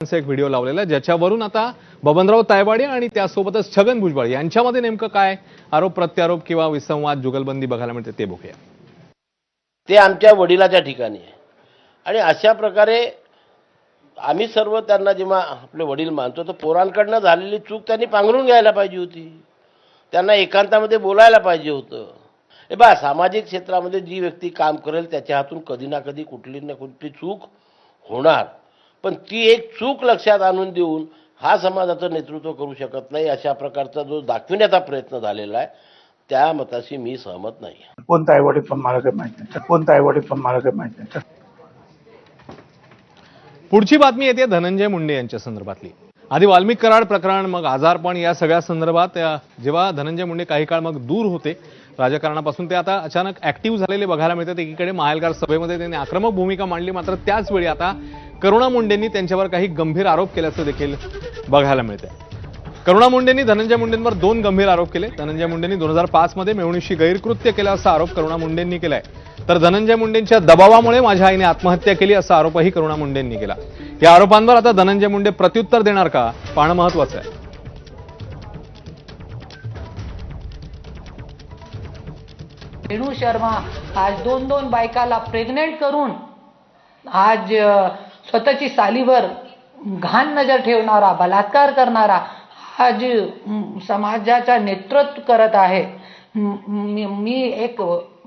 एक व्हिडिओ लावलेला ज्याच्यावरून आता बबनराव तायवाडे आणि त्यासोबतच छगन भुजबळ यांच्यामध्ये नेमकं काय आरोप प्रत्यारोप किंवा विसंवाद जुगलबंदी बघायला मिळते ते बघूया। ते आमच्या वडिलाच्या ठिकाणी आहे आणि अशा प्रकारे आम्ही सर्व त्यांना जेव्हा आपले वडील मानतो तर पोरांकडनं झालेली चूक त्यांनी पांघरून घ्यायला पाहिजे होती, त्यांना एकांतामध्ये बोलायला पाहिजे होतं। हे बा सामाजिक क्षेत्रामध्ये जी व्यक्ती काम करेल त्याच्या हातून कधी ना कधी कुठली ना कुठली चूक होणार, पण ती एक चूक लक्षात आणून देऊन हा समाजाचं नेतृत्व करू शकत नाही अशा प्रकारचा जो दाखविण्याचा प्रयत्न झालेला आहे त्या मताशी मी सहमत नाही। कोण तायवाडे पण मला काही माहित नाही, कोण तायवाडे पण मला काही माहित नाही। पुढची बातमी येते धनंजय मुंडे यांच्या संदर्भातली। आधी वाल्मिक कराड प्रकरण, मग आजारपण, या सगळ्या संदर्भात जेव्हा धनंजय मुंडे काही काळ मग दूर होते राजकारणापासून, ते आता अचानक ऍक्टिव्ह झालेले बघायला मिळतात। एकीकडे महाएल्गार सभेमध्ये त्यांनी आक्रमक भूमिका मांडली, मात्र त्याच वेळी आता करुणा मुंडेंनी त्यांच्यावर काही गंभीर आरोप केल्याचं देखील बघायला मिळतंय। करुणा मुंडेंनी धनंजय मुंडेंवर 2 गंभीर आरोप केले। धनंजय मुंडेंनी 2005 मध्ये मेव्हणीशी गैरकृत्य केलं असा आरोप करुणा मुंडेंनी केलाय, तर धनंजय मुंडेंच्या दबावामुळे माझ्या आईने आत्महत्या केली असा आरोपही करुणा मुंडेंनी केला। या आरोपांवर आता धनंजय मुंडे प्रत्युत्तर देणार का, पाहणं महत्त्वाचं आहे। रेणू शर्मा आज 2 बायकाला प्रेग्नेंट करून आज स्वतःची सालीवर घाण नजर ठेवणारा, बलात्कार करणारा आज समाजाचा नेतृत्व करत आहे।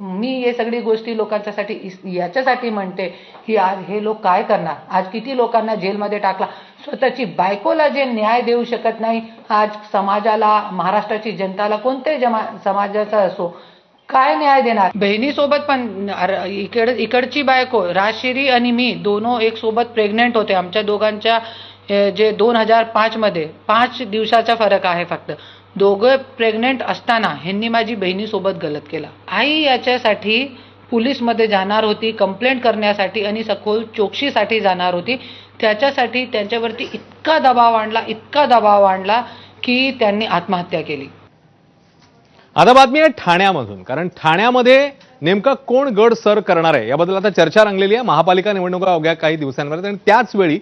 मी हे सगळी गोष्टी लोकांच्यासाठी याच्यासाठी म्हणते की आज हे लोक काय करणार, आज किती लोकांना जेलमध्ये टाकला, स्वतःची बायकोला जे न्याय देऊ शकत नाही, आज समाजाला, महाराष्ट्राची जनताला, कोणत्याही समाजाचा असो, काय न्याय देणार। बहिणीसोबत पण इकडची बायको राजशिरी आणि मी दोनो एक सोबत प्रेग्नेंट होते। आमच्या दोघांच्या जे 2005 मध्ये 5 दिवसाचा फरक आहे फक्त। दोघे प्रेग्नेंट असताना ह्यांनी माझी बहिणीसोबत गलत केला। आई याच्यासाठी पोलीसमध्ये जाणार होती कंप्लेंट करण्यासाठी आणि सखोल चौकशीसाठी जाणार होती। त्याच्यासाठी त्यांच्यावरती इतका दबाव आणला की त्यांनी आत्महत्या केली। आता बातमी आहे ठाण्यामधून, कारण ठाण्यामध्ये नेमका कोण गड सर करणार आहे याबद्दल आता चर्चा रंगलेली आहे। महापालिका निवडणुका अवघ्या काही दिवसांवर, आणि त्याच वेळी